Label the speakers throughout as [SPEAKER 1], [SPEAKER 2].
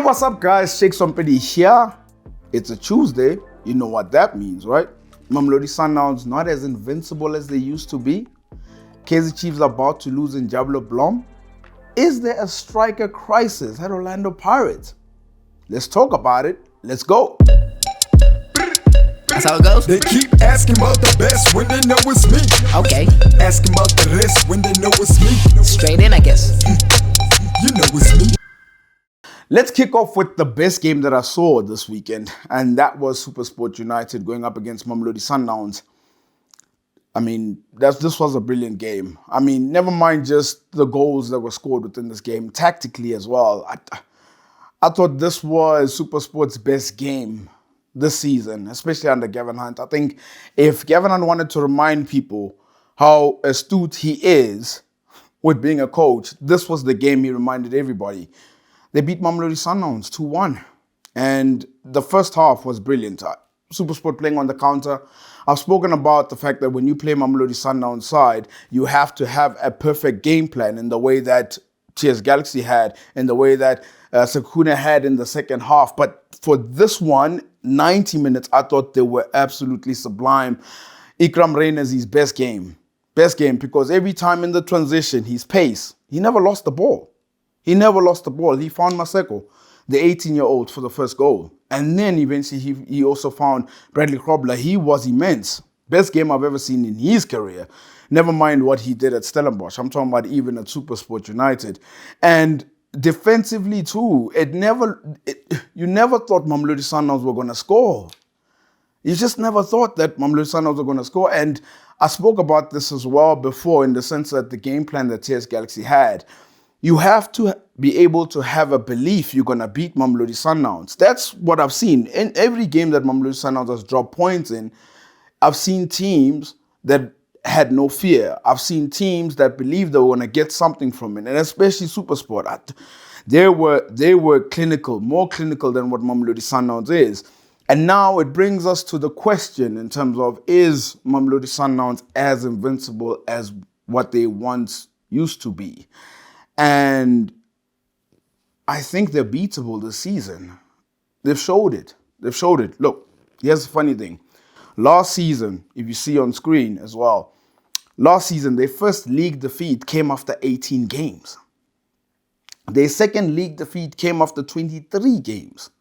[SPEAKER 1] what's up guys, Shake Rampedi here. It's a Tuesday, you know what that means, right? Mamelodi Sundowns not as invincible as they used to be. Kaizer Chiefs about to lose Njabulo Blom. Is there a striker crisis at Orlando Pirates? Let's talk about it, let's go.
[SPEAKER 2] That's how it goes?
[SPEAKER 3] They keep asking about the best when they know it's me.
[SPEAKER 2] Okay.
[SPEAKER 3] Asking about the rest when they know it's me.
[SPEAKER 2] Straight in, I guess.
[SPEAKER 3] You know it's me.
[SPEAKER 1] Let's kick off with the best game that I saw this weekend, and that was SuperSport United going up against Mamelodi Sundowns. I mean, this was a brilliant game. I mean, never mind just the goals that were scored within this game, tactically as well. I thought this was SuperSport's best game this season, especially under Gavin Hunt. I think if Gavin Hunt wanted to remind people how astute he is with being a coach, this was the game he reminded everybody. They beat Mamelodi Sundowns 2-1. And the first half was brilliant. SuperSport playing on the counter. I've spoken about the fact that when you play Mamelodi Sundowns side, you have to have a perfect game plan in the way that TS Galaxy had, in the way that Sakuna had in the second half. But for this one, 90 minutes, I thought they were absolutely sublime. Ikram Reina's his best game. Best game, because every time in the transition, his pace, he never lost the ball. He never lost the ball. He found Maseko, the 18-year-old, for the first goal. And then eventually he also found Bradley Krobler. He was immense. Best game I've ever seen in his career. Never mind what he did at Stellenbosch. I'm talking about even at SuperSport United. And defensively too, you never thought Mamelodi Sundowns were going to score. You just never thought that Mamelodi Sundowns were going to score. And I spoke about this as well before, in the sense that the game plan that TS Galaxy had, you have to be able to have a belief you're going to beat Mamelodi Sundowns. That's what I've seen. In every game that Mamelodi Sundowns has dropped points in, I've seen teams that had no fear. I've seen teams that believed they were going to get something from it, and especially SuperSport. They were clinical, more clinical than what Mamelodi Sundowns is. And now it brings us to the question in terms of, is Mamelodi Sundowns as invincible as what they once used to be? And I think they're beatable this season. They've showed it. Look, here's the funny thing. Last season, if you see on screen as well, last season, their first league defeat came after 18 games. Their second league defeat came after 23 games.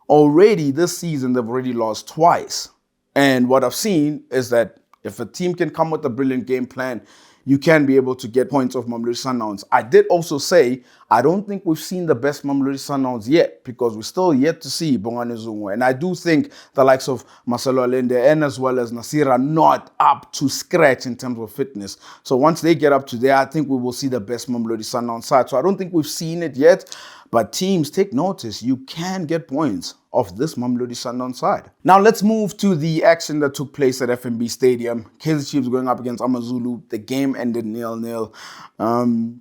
[SPEAKER 1] Already this season, they've already lost twice. And what I've seen is that if a team can come with a brilliant game plan, you can be able to get points off Mamelodi Sundowns. I did also say, I don't think we've seen the best Mamelodi Sundowns yet, because we're still yet to see Bongani Zungu. And I do think the likes of Marcelo Allende and as well as Nasir are not up to scratch in terms of fitness. So once they get up to there, I think we will see the best Mamelodi Sundowns side. So I don't think we've seen it yet, but teams, take notice. You can get points of this Mamelodi Sundowns side. Now let's move to the action that took place at FNB Stadium. Kaizer Chiefs going up against AmaZulu. The game ended 0-0.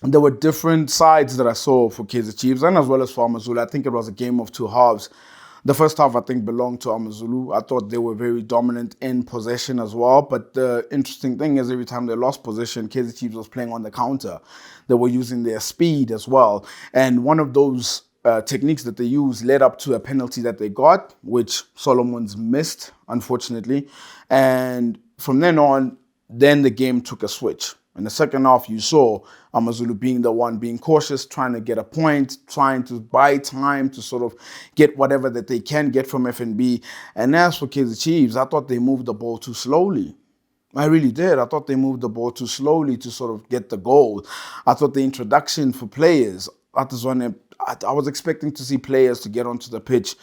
[SPEAKER 1] There were different sides that I saw for Kaizer Chiefs and as well as for AmaZulu. I think it was a game of two halves. The first half, I think, belonged to AmaZulu. I thought they were very dominant in possession as well. But the interesting thing is, every time they lost possession, Kaizer Chiefs was playing on the counter. They were using their speed as well. And one of those techniques that they used led up to a penalty that they got, which Solomon's missed, unfortunately. And from then on, then the game took a switch. In the second half, you saw AmaZulu being the one being cautious, trying to get a point, trying to buy time to sort of get whatever that they can get from FNB. And as for Kaizer Chiefs, I thought they moved the ball too slowly. I really did. I thought they moved the ball too slowly to sort of get the goal. I thought the introduction for players, I was expecting to see players to get onto the pitch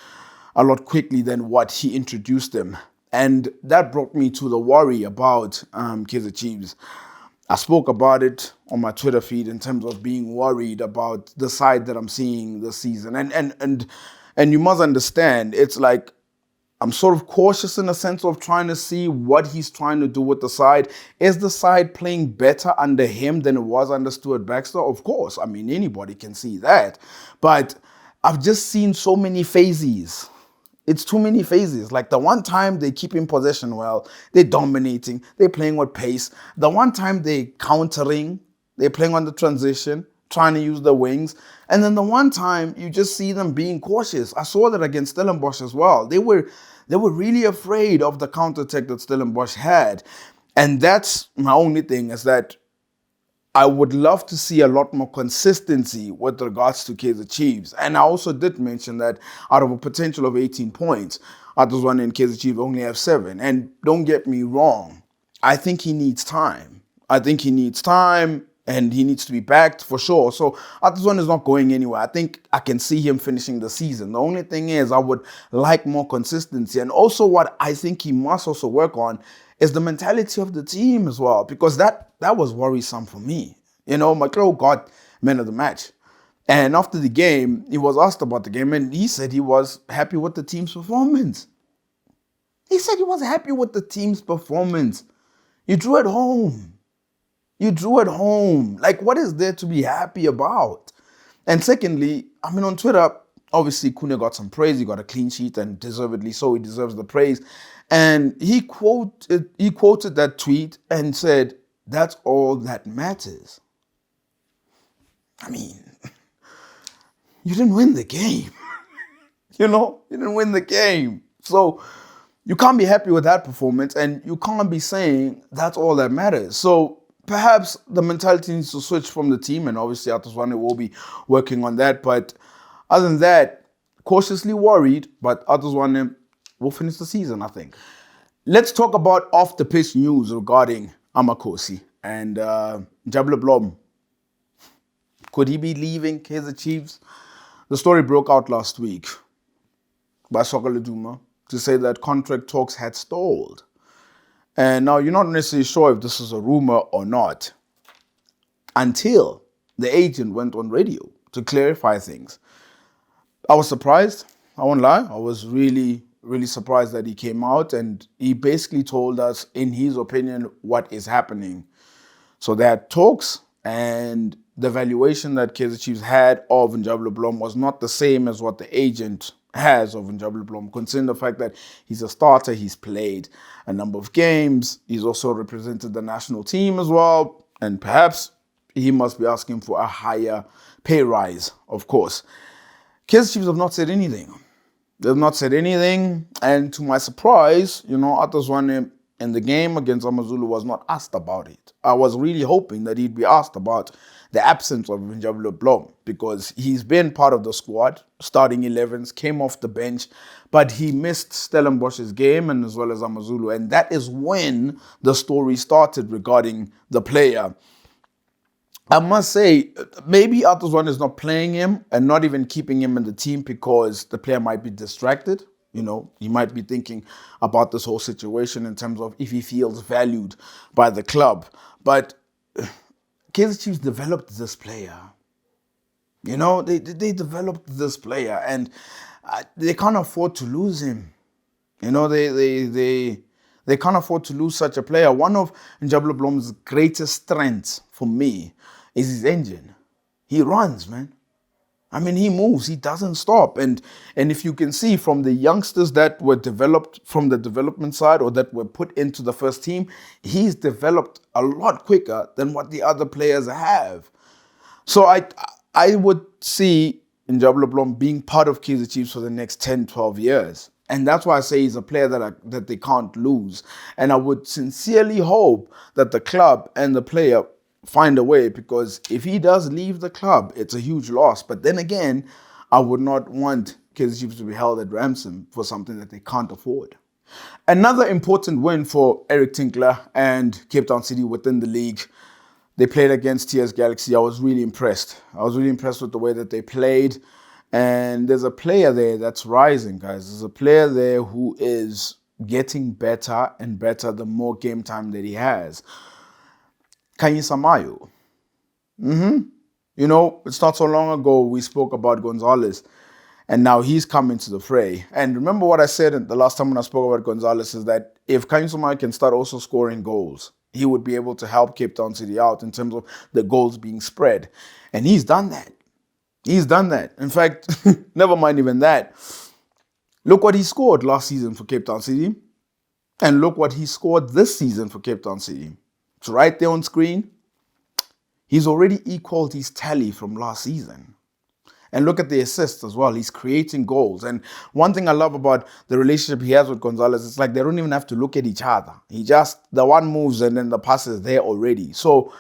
[SPEAKER 1] a lot quickly than what he introduced them. And that brought me to the worry about Kaizer Chiefs. I spoke about it on my Twitter feed in terms of being worried about the side that I'm seeing this season. And you must understand, it's like I'm sort of cautious in a sense of trying to see what he's trying to do with the side. Is the side playing better under him than it was under Stuart Baxter? Of course. I mean, anybody can see that. But I've just seen so many phases. It's too many phases. Like the one time they keep in possession well, they're dominating, they're playing with pace. The one time they're countering, they're playing on the transition. trying to use the wings. And then the one time you just see them being cautious. I saw that against Stellenbosch as well. They were really afraid of the counterattack that Stellenbosch had. And that's my only thing, is that I would love to see a lot more consistency with regards to Kaizer Chiefs. And I also did mention that out of a potential of 18 points, Others and Kaizer Chiefs only have 7. And don't get me wrong, I think he needs time. And he needs to be backed for sure. So Others is not going anywhere. I think I can see him finishing the season. The only thing is I would like more consistency. And also what I think he must also work on is the mentality of the team as well, because that was worrisome for me. Macro got man of the match. And after the game, he was asked about the game, and he said he was happy with the team's performance. He said he was happy with the team's performance. You drew at home. Like, what is there to be happy about? And secondly, on Twitter, obviously, Kune got some praise. He got a clean sheet, and deservedly so. He deserves the praise. And he quoted that tweet and said, "That's all that matters." You didn't win the game. You didn't win the game. So you can't be happy with that performance, and you can't be saying that's all that matters. So perhaps the mentality needs to switch from the team, and obviously Athoswane will be working on that. But other than that, cautiously worried, but Athoswane will finish the season, I think. Let's talk about off-the-pitch news regarding Amakhosi and Njabulo Blom. Could he be leaving Kaizer Chiefs? The story broke out last week by Sokole Duma to say that contract talks had stalled. And now you're not necessarily sure if this is a rumor or not until the agent went on radio to clarify things. I was surprised. I won't lie. I was really, really surprised that he came out, and he basically told us, in his opinion, what is happening. So there are talks, and the valuation that Kaizer Chiefs had of Njabulo Blom was not the same as what the agent has of Njabulo Blom, considering the fact that he's a starter, he's played a number of games, he's also represented the national team as well, and perhaps he must be asking for a higher pay rise, of course. Kaizer Chiefs have not said anything. They've not said anything, and to my surprise, Athoswane in the game against AmaZulu was not asked about it. I was really hoping that he'd be asked about the absence of Njabulo Blom, because he's been part of the squad, starting 11s, came off the bench, but he missed Stellenbosch's game and as well as AmaZulu, and that is when the story started regarding the player. I must say, maybe Athoswane is not playing him and not even keeping him in the team because the player might be distracted. He might be thinking about this whole situation in terms of if he feels valued by the club. But Kaizer Chiefs developed this player. They developed this player, and they can't afford to lose him. They can't afford to lose such a player. One of Njabulo Blom's greatest strengths for me is his engine. He runs, man. He moves. He doesn't stop. And if you can see from the youngsters that were developed from the development side or that were put into the first team, he's developed a lot quicker than what the other players have. So I would see Njabulo Blom being part of Kaizer Chiefs for the next 10, 12 years. And that's why I say he's a player that they can't lose. And I would sincerely hope that the club and the player find a way, because if he does leave the club, it's a huge loss. But then again, I would not want Kaizer Chiefs to be held at ransom for something that they can't afford. Another important win for Eric Tinkler and Cape Town City within the league. They played against TS Galaxy. I was really impressed. With the way that they played. And there's a player there that's rising, guys. There's a player there who is getting better and better the more game time that he has. Khanyisa Mayo. It's not so long ago we spoke about Gonzalez, and now he's come into the fray. And remember what I said the last time when I spoke about Gonzalez is that if Khanyisa Mayo can start also scoring goals, he would be able to help Cape Town City out in terms of the goals being spread. And he's done that. In fact, never mind even that. Look what he scored last season for Cape Town City, and look what he scored this season for Cape Town City. It's right there on screen. He's already equaled his tally from last season. And look at the assists as well. He's creating goals. And one thing I love about the relationship he has with Gonzalez, it's like they don't even have to look at each other. The one moves and then the pass is there already. So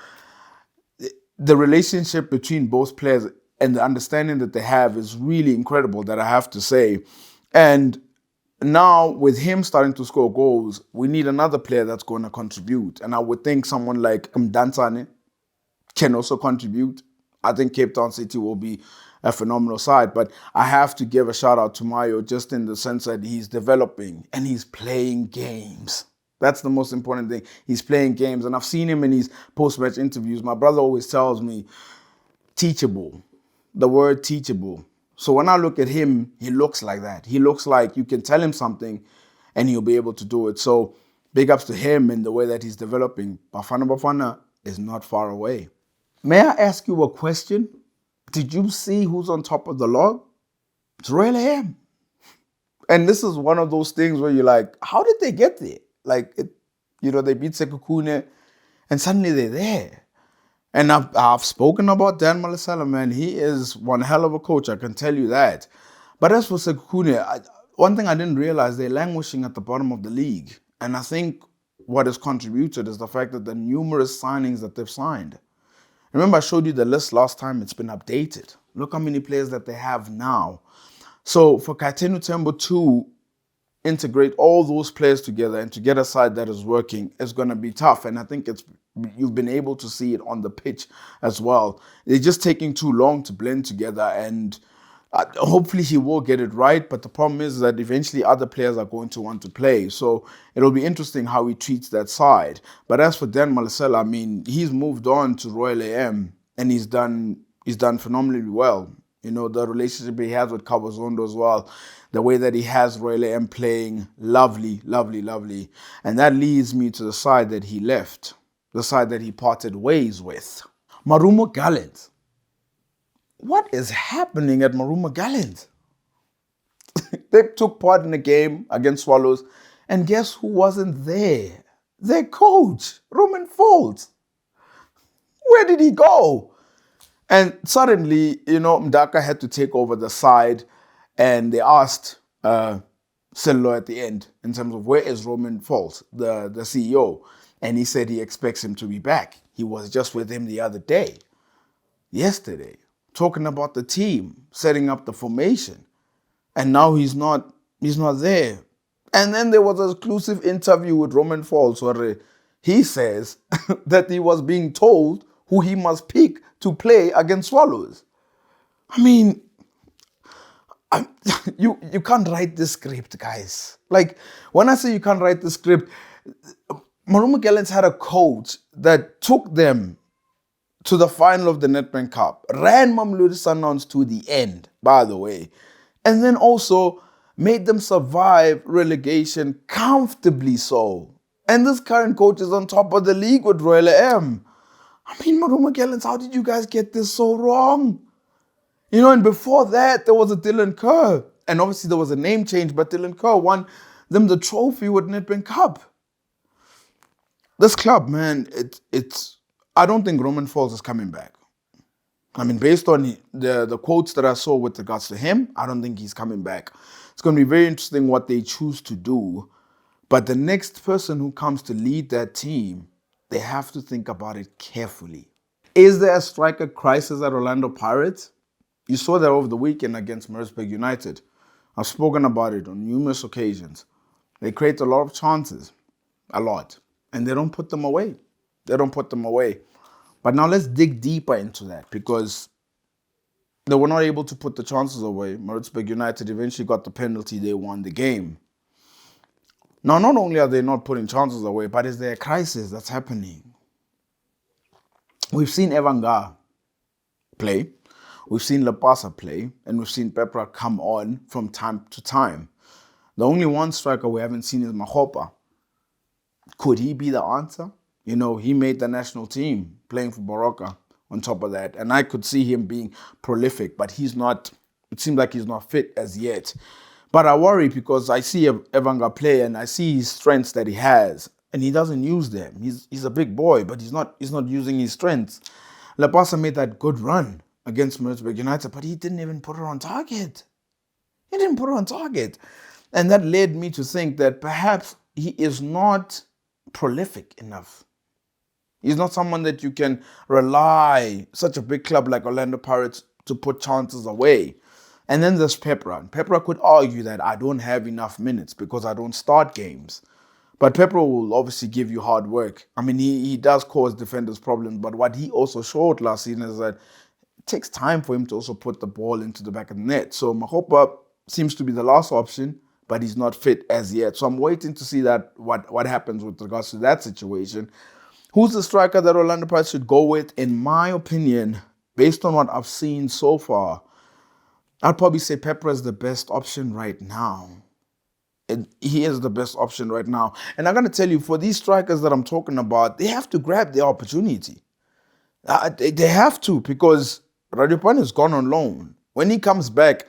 [SPEAKER 1] the relationship between both players and the understanding that they have is really incredible, that I have to say. And now with him starting to score goals, we need another player that's going to contribute. And I would think someone like Mdantsane can also contribute. I think Cape Town City will be a phenomenal side, but I have to give a shout out to Mayo just in the sense that he's developing and he's playing games. That's the most important thing. He's playing games, and I've seen him in his post-match interviews. My brother always tells me, teachable, the word teachable. So when I look at him, he looks like that. He looks like you can tell him something and he'll be able to do it. So big ups to him in the way that he's developing. Bafana Bafana is not far away. May I ask you a question? Did you see who's on top of the log? It's Royal AM. And this is one of those things where you're like, how did they get there? Like, they beat Sekhukhune and suddenly they're there. And I've spoken about Dan Malesela, man. He is one hell of a coach, I can tell you that. But as for Sekhukhune, one thing I didn't realize, they're languishing at the bottom of the league. And I think what has contributed is the fact that the numerous signings that they've signed. Remember, I showed you the list last time. It's been updated. Look how many players that they have now. So for Kaitenu Tembo to integrate all those players together and to get a side that is working is going to be tough. And I think you've been able to see it on the pitch as well. They're just taking too long to blend together, and hopefully he will get it right. But the problem is that eventually other players are going to want to play. So it'll be interesting how he treats that side. But as for Dan Malesela, I mean, he's moved on to Royal AM and he's done phenomenally well. The relationship he has with Cabo Zondo as well, the way that he has Royal AM playing, lovely, lovely, lovely. And that leads me to the side that he left, the side that he parted ways with. Marumo Gallants. What is happening at Marumo Gallants? They took part in a game against Swallows, and guess who wasn't there? Their coach, Romain Folz. Where did he go? And suddenly, Mdaka had to take over the side, and they asked Sello at the end in terms of where is Romain Folz, the CEO, and he said he expects him to be back. He was just with him the other day, yesterday, talking about the team, setting up the formation, and now he's not there. And then there was an exclusive interview with Romain Folz where he says that he was being told who he must pick to play against Swallows. I mean, you can't write this script, guys. Like, when I say you can't write the script, Marumo Gallants had a coach that took them to the final of the Nedbank Cup, ran Mamelodi Sundowns to the end, by the way, and then also made them survive relegation comfortably so. And this current coach is on top of the league with Royal AM. I mean, Marumo Gallants, how did you guys get this so wrong? And before that, there was a Dylan Kerr. And obviously there was a name change, but Dylan Kerr won them the trophy with Nedbank Cup. This club, man, I don't think Romain Folz is coming back. I mean, based on the quotes that I saw with regards to him, I don't think he's coming back. It's going to be very interesting what they choose to do. But the next person who comes to lead that team, they have to think about it carefully. Is there a striker crisis at Orlando Pirates? You saw that over the weekend against Maritzburg United. I've spoken about it on numerous occasions. They create a lot of chances, a lot, and they don't put them away. But now let's dig deeper into that, because they were not able to put the chances away. Maritzburg United eventually got the penalty. They won the game. Now, not only are they not putting chances away, but is there a crisis that's happening? We've seen Evanga play. We've seen Lapasa play. And we've seen Pepra come on from time to time. The only one striker we haven't seen is Mahopa. Could he be the answer? He made the national team playing for Baroka on top of that. And I could see him being prolific, but he's not, it seems like he's not fit as yet. But I worry because I see Evanga play and I see his strengths that he has, and he doesn't use them. He's a big boy, but he's not using his strengths. Lapasa made that good run against Maritzburg United, but he didn't even put her on target. He didn't put her on target. And that led me to think that perhaps he is not prolific enough. He's not someone that you can rely, such a big club like Orlando Pirates, to put chances away. And then there's Pepra. And Pepra could argue that I don't have enough minutes because I don't start games. But Pepra will obviously give you hard work. I mean, he does cause defenders problems, but what he also showed last season is that it takes time for him to also put the ball into the back of the net. So Mahopa seems to be the last option, but he's not fit as yet. So I'm waiting to see that what happens with regards to that situation. Who's the striker that Orlando Pirates should go with? In my opinion, based on what I've seen so far, I'd probably say Pepra is the best option right now. He is the best option right now. And I'm going to tell you, for these strikers that I'm talking about, they have to grab the opportunity. They have to, because Radiopan has gone on loan. When he comes back,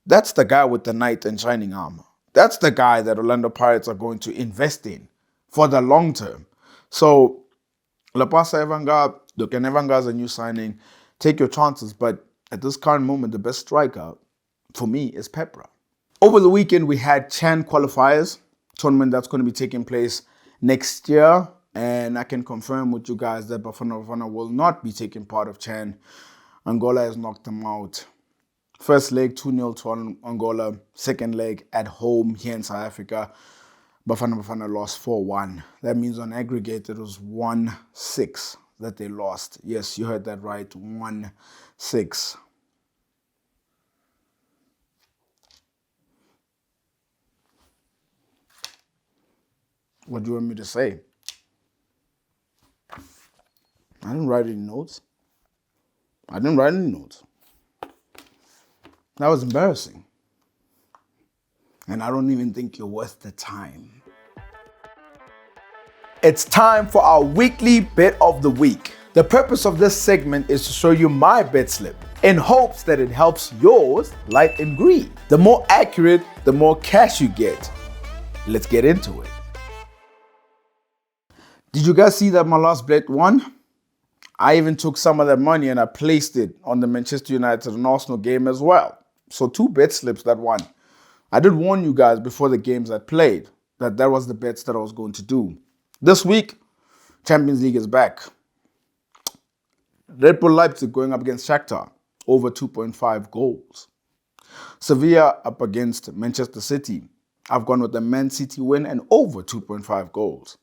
[SPEAKER 1] that's the guy with the knight and shining armor. That's the guy that Orlando Pirates are going to invest in for the long term. So, Lapasa Evanga, Evanga is a new signing. Take your chances, but at this current moment, the best striker for me is Pepra. Over the weekend, we had Chan qualifiers, tournament that's going to be taking place next year. And I can confirm with you guys that Bafana Bafana will not be taking part of Chan. Angola has knocked them out. First leg, 2-0 to Angola. Second leg at home here in South Africa. Bafana Bafana lost 4-1. That means on aggregate, it was 1-6 that they lost. Yes, you heard that right, 1-6. What do you want me to say? I didn't write any notes. That was embarrassing. And I don't even think you're worth the time. It's time for our weekly bet of the week. The purpose of this segment is to show you my bet slip in hopes that it helps yours light and green. The more accurate, the more cash you get. Let's get into it. Did you guys see that my last bet won? I even took some of that money and I placed it on the Manchester United and Arsenal game as well. So 2 bet slips that won. I did warn you guys before the games I played that was the bets that I was going to do. This week, Champions League is back. Red Bull Leipzig going up against Shakhtar, over 2.5 goals. Sevilla up against Manchester City. I've gone with the Man City win and over 2.5 goals.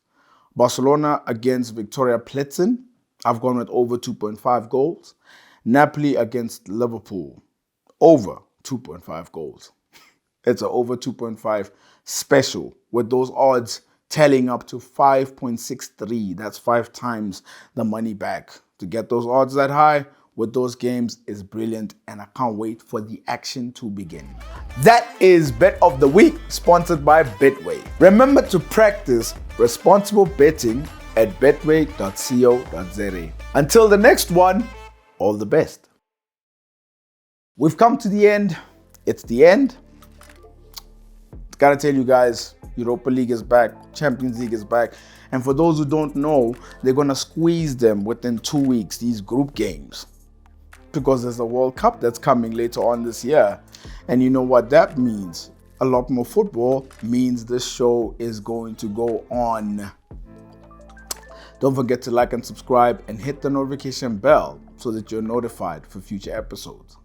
[SPEAKER 1] Barcelona against Victoria Plzen. I've gone with over 2.5 goals. Napoli against Liverpool. Over 2.5 goals. It's an over 2.5 special with those odds tallying up to 5.63. That's 5 times the money back. To get those odds that high with those games is brilliant, and I can't wait for the action to begin. That is Bet of the Week, sponsored by Betway. Remember to practice responsible betting at betway.co.za. Until the next one, all the best. We've come to the end. It's the end. Gotta tell you guys, Europa League is back, Champions League is back. And for those who don't know, they're gonna squeeze them within 2 weeks, these group games. Because there's a World Cup that's coming later on this year. And you know what that means? A lot more football means this show is going to go on. Don't forget to like and subscribe and hit the notification bell so that you're notified for future episodes.